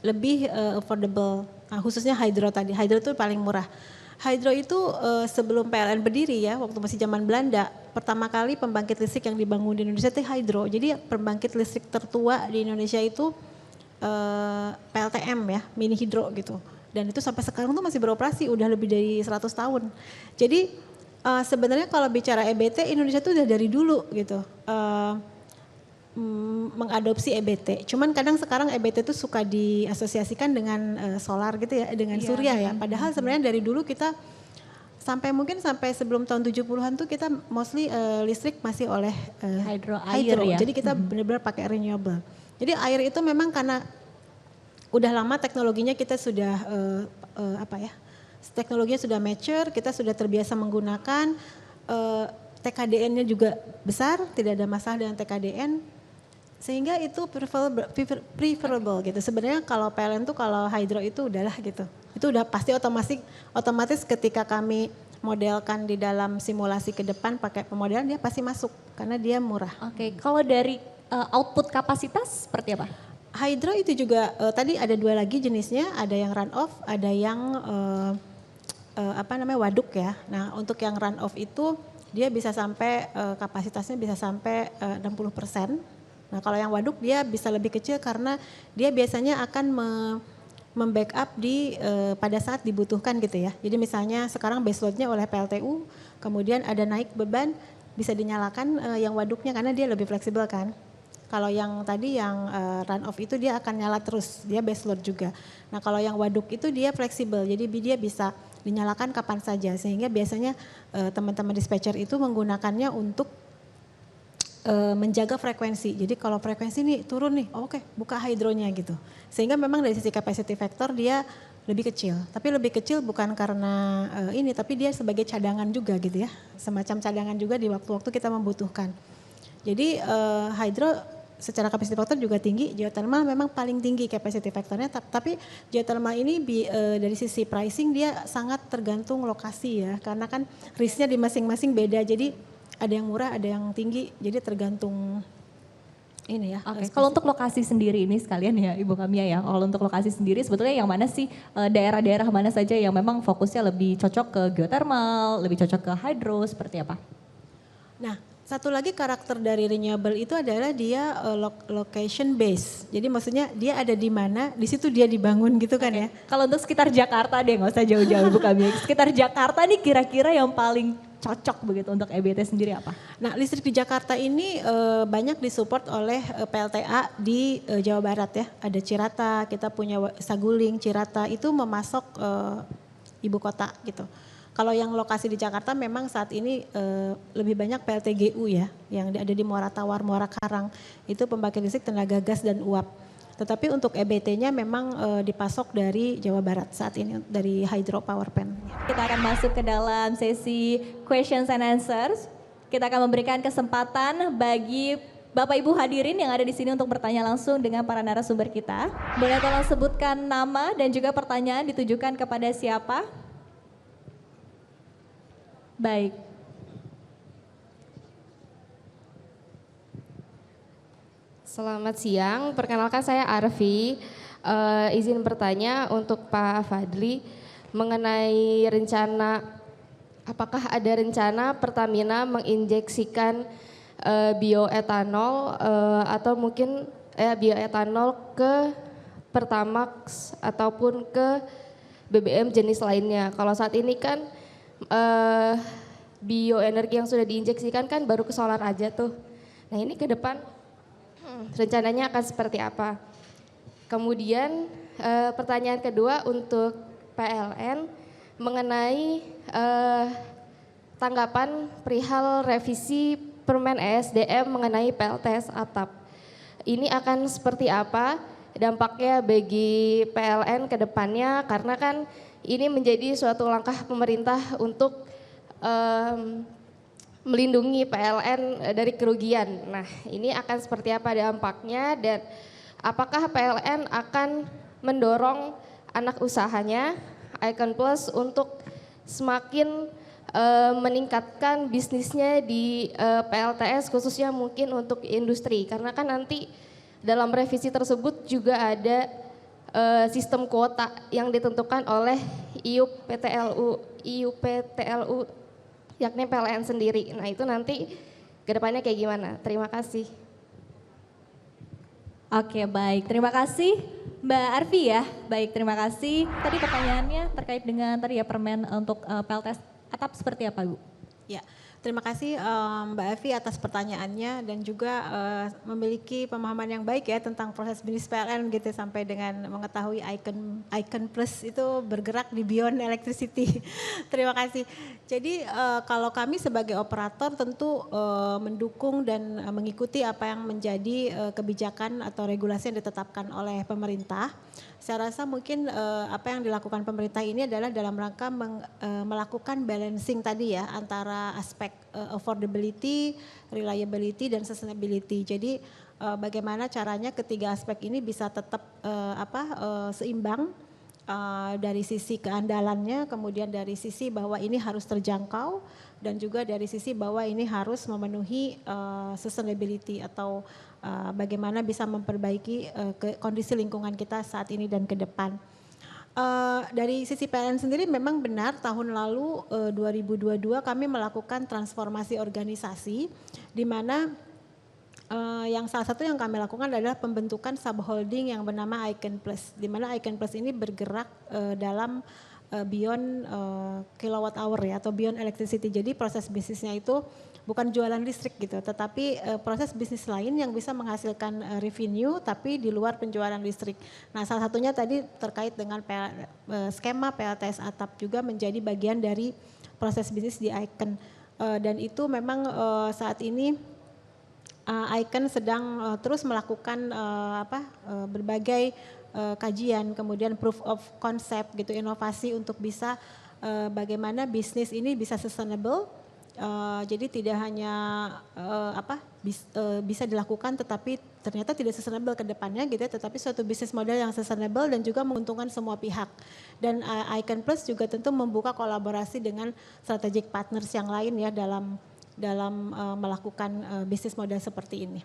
lebih affordable. Nah, khususnya hydro tadi. Hydro itu paling murah. Hydro itu sebelum PLN berdiri ya, waktu masih zaman Belanda, pertama kali pembangkit listrik yang dibangun di Indonesia itu hydro. Jadi pembangkit listrik tertua di Indonesia itu PLTM ya, mini hidro gitu. Dan itu sampai sekarang tuh masih beroperasi, udah lebih dari 100 tahun. Jadi sebenarnya kalau bicara EBT, Indonesia tuh udah dari dulu gitu. Mengadopsi EBT. Cuman kadang sekarang EBT itu suka diasosiasikan dengan solar gitu ya, dengan surya ya. Padahal sebenarnya dari dulu kita mungkin sampai sebelum tahun 70-an tuh kita mostly listrik masih oleh Hydro, air ya. Jadi kita benar-benar pakai renewable. Jadi air itu memang karena udah lama teknologinya kita sudah teknologinya sudah mature, kita sudah terbiasa menggunakan, TKDN-nya juga besar, tidak ada masalah dengan TKDN, sehingga itu preferable gitu. Sebenarnya kalau PLN tuh kalau hydro itu udahlah gitu. Itu udah pasti otomatis ketika kami modelkan di dalam simulasi ke depan pakai pemodelan dia pasti masuk karena dia murah. Oke, kalau dari output kapasitas seperti apa? Hydro itu juga tadi ada 2 lagi jenisnya, ada yang run off, ada yang waduk ya. Nah, untuk yang run off itu dia bisa sampai kapasitasnya bisa sampai 60%. Nah, kalau yang waduk dia bisa lebih kecil karena dia biasanya akan membackup pada saat dibutuhkan gitu ya. Jadi misalnya sekarang baseload-nya oleh PLTU, kemudian ada naik beban bisa dinyalakan yang waduknya karena dia lebih fleksibel kan. Kalau yang tadi yang run off itu dia akan nyala terus, dia baseload juga. Nah kalau yang waduk itu dia fleksibel, jadi dia bisa dinyalakan kapan saja. Sehingga biasanya teman-teman dispatcher itu menggunakannya untuk menjaga frekuensi. Jadi kalau frekuensi nih turun nih, oke, buka hidronya gitu. Sehingga memang dari sisi capacity factor dia lebih kecil. Tapi lebih kecil bukan karena tapi dia sebagai cadangan juga gitu ya. Semacam cadangan juga di waktu-waktu kita membutuhkan. Jadi hydro secara capacity factor juga tinggi, geothermal memang paling tinggi capacity factornya. Tapi geothermal ini dari sisi pricing dia sangat tergantung lokasi ya. Karena kan risknya di masing-masing beda. Jadi ada yang murah, ada yang tinggi, jadi tergantung ini ya. Oke, kalau untuk lokasi sendiri ini sekalian ya Ibu Kamia ya, kalau untuk lokasi sendiri sebetulnya yang mana sih daerah-daerah mana saja yang memang fokusnya lebih cocok ke geothermal, lebih cocok ke hydro, seperti apa? Nah, satu lagi karakter dari renewable itu adalah dia location base. Jadi maksudnya dia ada di mana, di situ dia dibangun gitu kan ya. Kalau untuk sekitar Jakarta deh, nggak usah jauh-jauh Bu Kamia. Sekitar Jakarta nih kira-kira yang paling cocok begitu untuk EBT sendiri apa? Nah listrik di Jakarta ini banyak disupport oleh PLTA di Jawa Barat ya. Ada Cirata, kita punya Saguling, Cirata itu memasok ibu kota gitu. Kalau yang lokasi di Jakarta memang saat ini lebih banyak PLTGU ya. Yang ada di Muara Tawar, Muara Karang. Itu pembangkit listrik tenaga gas dan uap. Tetapi untuk EBT-nya memang dipasok dari Jawa Barat saat ini dari hydro power plant. Kita akan masuk ke dalam sesi questions and answers. Kita akan memberikan kesempatan bagi Bapak Ibu hadirin yang ada di sini untuk bertanya langsung dengan para narasumber kita. Boleh tolong sebutkan nama dan juga pertanyaan ditujukan kepada siapa? Baik. Selamat siang, perkenalkan saya Arfi. Izin bertanya untuk Pak Fadli mengenai rencana, apakah ada rencana Pertamina menginjeksikan bioetanol atau mungkin bioetanol ke Pertamax ataupun ke BBM jenis lainnya. Kalau saat ini kan bioenergi yang sudah diinjeksikan kan baru ke solar aja tuh. Nah ini ke depan rencananya akan seperti apa? Kemudian pertanyaan kedua untuk PLN mengenai tanggapan perihal revisi Permen ESDM mengenai PLTS atap. Ini akan seperti apa dampaknya bagi PLN ke depannya karena kan ini menjadi suatu langkah pemerintah untuk melindungi PLN dari kerugian. Nah, ini akan seperti apa dampaknya dan apakah PLN akan mendorong anak usahanya Icon Plus untuk semakin meningkatkan bisnisnya di PLTS khususnya mungkin untuk industri karena kan nanti dalam revisi tersebut juga ada sistem kuota yang ditentukan oleh IUPTLU yakni PLN sendiri. Nah itu nanti ke depannya kayak gimana? Terima kasih. Oke baik, terima kasih Mbak Arfi ya. Baik, terima kasih. Tadi pertanyaannya terkait dengan tadi ya permen untuk PLTS atap seperti apa Bu? Ya, Terima kasih Mbak Evi atas pertanyaannya dan juga memiliki pemahaman yang baik ya tentang proses bisnis PLN gitu sampai dengan mengetahui Icon Plus itu bergerak di beyond electricity. Terima kasih. Jadi kalau kami sebagai operator tentu mendukung dan mengikuti apa yang menjadi kebijakan atau regulasi yang ditetapkan oleh pemerintah. Saya rasa mungkin apa yang dilakukan pemerintah ini adalah dalam rangka melakukan balancing tadi ya antara aspek affordability, reliability dan sustainability. Jadi bagaimana caranya ketiga aspek ini bisa tetap seimbang dari sisi keandalannya, kemudian dari sisi bahwa ini harus terjangkau dan juga dari sisi bahwa ini harus memenuhi sustainability atau bagaimana bisa memperbaiki kondisi lingkungan kita saat ini dan ke depan. Dari sisi PLN sendiri memang benar tahun lalu 2022 kami melakukan transformasi organisasi di mana yang salah satu yang kami lakukan adalah pembentukan subholding yang bernama Icon Plus, di mana Icon Plus ini bergerak dalam beyond kilowatt hour ya atau beyond electricity. Jadi proses bisnisnya itu bukan jualan listrik gitu, tetapi proses bisnis lain yang bisa menghasilkan revenue tapi di luar penjualan listrik. Nah, salah satunya tadi terkait dengan skema PLTS atap juga menjadi bagian dari proses bisnis di Icon. Dan itu memang saat ini Icon sedang terus melakukan berbagai kajian, kemudian proof of concept gitu, inovasi untuk bisa bagaimana bisnis ini bisa sustainable. Jadi tidak hanya bisa dilakukan tetapi ternyata tidak sustainable ke depannya gitu ya, tetapi suatu bisnis model yang sustainable dan juga menguntungkan semua pihak. Dan Icon Plus juga tentu membuka kolaborasi dengan strategic partners yang lain ya dalam melakukan bisnis model seperti ini.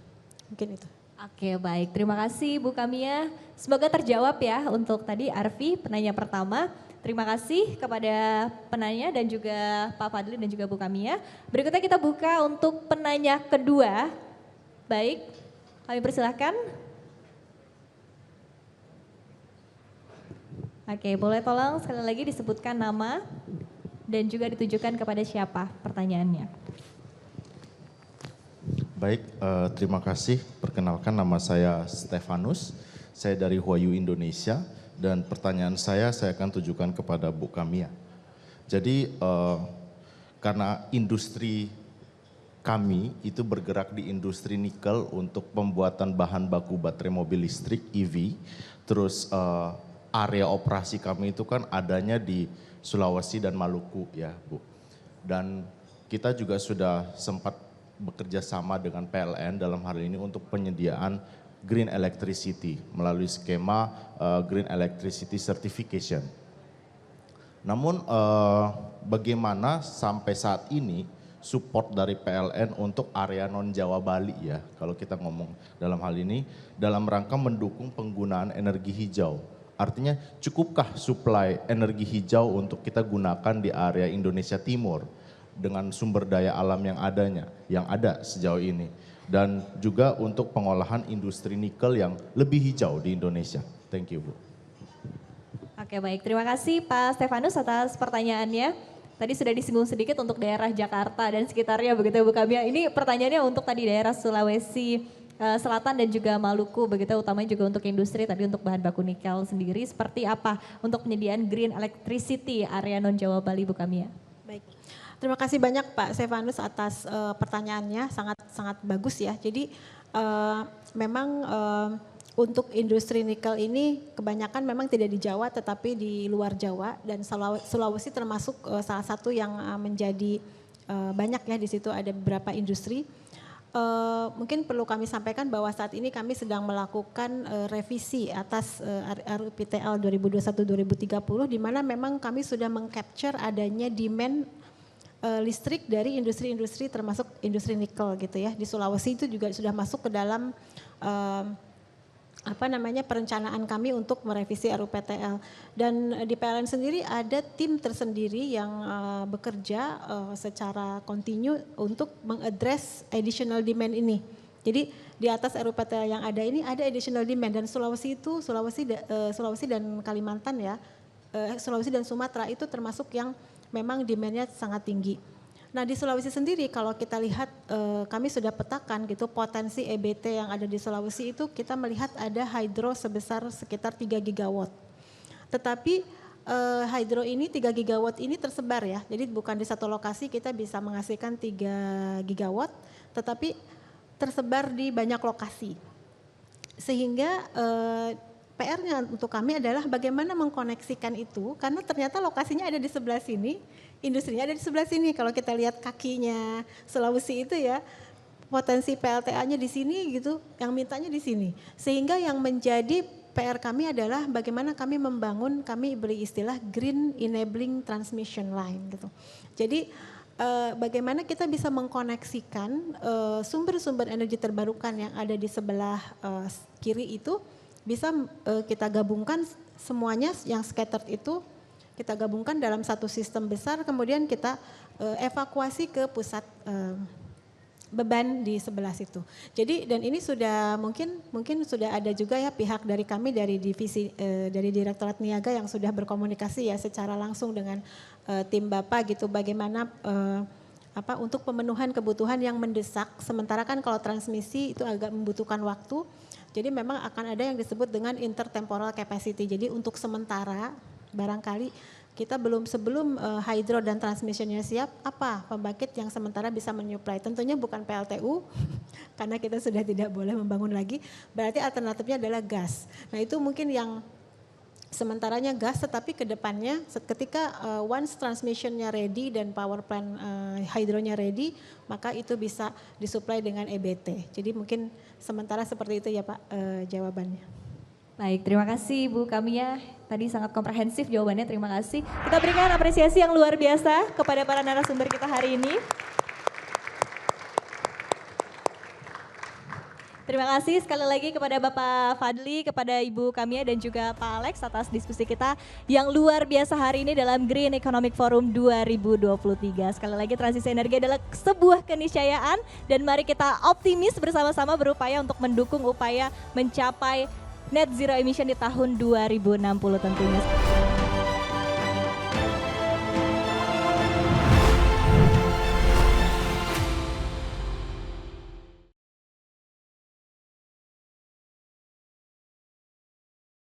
Mungkin itu. Oke, baik. Terima kasih Bu Kamia. Semoga terjawab ya untuk tadi Arfi penanya pertama. Terima kasih kepada penanya dan juga Pak Fadli dan juga Bu Kamia. Berikutnya kita buka untuk penanya kedua. Baik, kami persilahkan. Oke, boleh tolong sekali lagi disebutkan nama dan juga ditujukan kepada siapa pertanyaannya. Baik, terima kasih. Perkenalkan nama saya Stefanus, saya dari Huayu Indonesia. Dan pertanyaan saya akan tujukan kepada Bu Kamia. Jadi karena industri kami itu bergerak di industri nikel untuk pembuatan bahan baku baterai mobil listrik EV. Terus area operasi kami itu kan adanya di Sulawesi dan Maluku ya Bu. Dan kita juga sudah sempat bekerja sama dengan PLN dalam hal ini untuk penyediaan green electricity melalui skema green electricity certification. Namun bagaimana sampai saat ini support dari PLN untuk area non Jawa Bali ya, kalau kita ngomong dalam hal ini dalam rangka mendukung penggunaan energi hijau. Artinya cukupkah suplai energi hijau untuk kita gunakan di area Indonesia Timur dengan sumber daya alam yang ada sejauh ini. Dan juga untuk pengolahan industri nikel yang lebih hijau di Indonesia. Thank you Bu. Oke baik, terima kasih Pak Stefanus atas pertanyaannya. Tadi sudah disinggung sedikit untuk daerah Jakarta dan sekitarnya begitu Bu Kamia. Ini pertanyaannya untuk tadi daerah Sulawesi Selatan dan juga Maluku begitu, utamanya juga untuk industri tadi untuk bahan baku nikel sendiri. Seperti apa untuk penyediaan green electricity area non Jawa Bali Bu Kamia? Baik. Terima kasih banyak Pak Stefanus atas pertanyaannya, sangat bagus ya. Jadi memang untuk industri nikel ini kebanyakan memang tidak di Jawa tetapi di luar Jawa dan Sulawesi termasuk salah satu yang menjadi banyak ya, di situ ada beberapa industri. Mungkin perlu kami sampaikan bahwa saat ini kami sedang melakukan revisi atas RUPTL 2021-2030 di mana memang kami sudah mengcapture adanya demand listrik dari industri-industri termasuk industri nikel gitu ya. Di Sulawesi itu juga sudah masuk ke dalam perencanaan kami untuk merevisi RUPTL. Dan di PLN sendiri ada tim tersendiri yang bekerja secara kontinu untuk mengadres additional demand ini. Jadi di atas RUPTL yang ada ini ada additional demand dan Sulawesi dan Kalimantan ya, Sulawesi dan Sumatera itu termasuk yang memang demand-nya sangat tinggi. Nah di Sulawesi sendiri kalau kita lihat kami sudah petakan gitu potensi EBT yang ada di Sulawesi itu kita melihat ada hydro sebesar sekitar 3 gigawatt. Tetapi hydro ini 3 gigawatt ini tersebar ya. Jadi bukan di satu lokasi kita bisa menghasilkan 3 gigawatt tetapi tersebar di banyak lokasi. Sehingga PR-nya untuk kami adalah bagaimana mengkoneksikan itu karena ternyata lokasinya ada di sebelah sini, industrinya ada di sebelah sini. Kalau kita lihat kakinya Sulawesi itu ya, potensi PLTA-nya di sini gitu, yang mintanya di sini. Sehingga yang menjadi PR kami adalah bagaimana kami membangun, kami beri istilah Green Enabling Transmission Line gitu. Jadi bagaimana kita bisa mengkoneksikan sumber-sumber energi terbarukan yang ada di sebelah kiri itu bisa kita gabungkan semuanya yang scattered itu kita gabungkan dalam satu sistem besar kemudian kita evakuasi ke pusat beban di sebelah situ. Jadi dan ini sudah mungkin sudah ada juga ya pihak dari kami dari divisi dari Direktorat Niaga yang sudah berkomunikasi ya secara langsung dengan tim Bapak gitu bagaimana untuk pemenuhan kebutuhan yang mendesak sementara kan kalau transmisi itu agak membutuhkan waktu. Jadi memang akan ada yang disebut dengan intertemporal capacity. Jadi untuk sementara barangkali kita sebelum hydro dan transmissionnya siap, apa pembangkit yang sementara bisa menyuplai? Tentunya bukan PLTU karena kita sudah tidak boleh membangun lagi. Berarti alternatifnya adalah gas. Nah itu mungkin yang sementaranya gas, tetapi ke depannya ketika once transmissionnya ready dan power plant hydronya ready, maka itu bisa disuplai dengan EBT. Jadi mungkin sementara seperti itu ya Pak jawabannya. Baik, terima kasih Bu Kamia. Tadi sangat komprehensif jawabannya, terima kasih. Kita berikan apresiasi yang luar biasa kepada para narasumber kita hari ini. Terima kasih sekali lagi kepada Bapak Fadli, kepada Ibu Kamia dan juga Pak Alex atas diskusi kita yang luar biasa hari ini dalam Green Economic Forum 2023. Sekali lagi transisi energi adalah sebuah keniscayaan dan mari kita optimis bersama-sama berupaya untuk mendukung upaya mencapai net zero emission di tahun 2060 tentunya.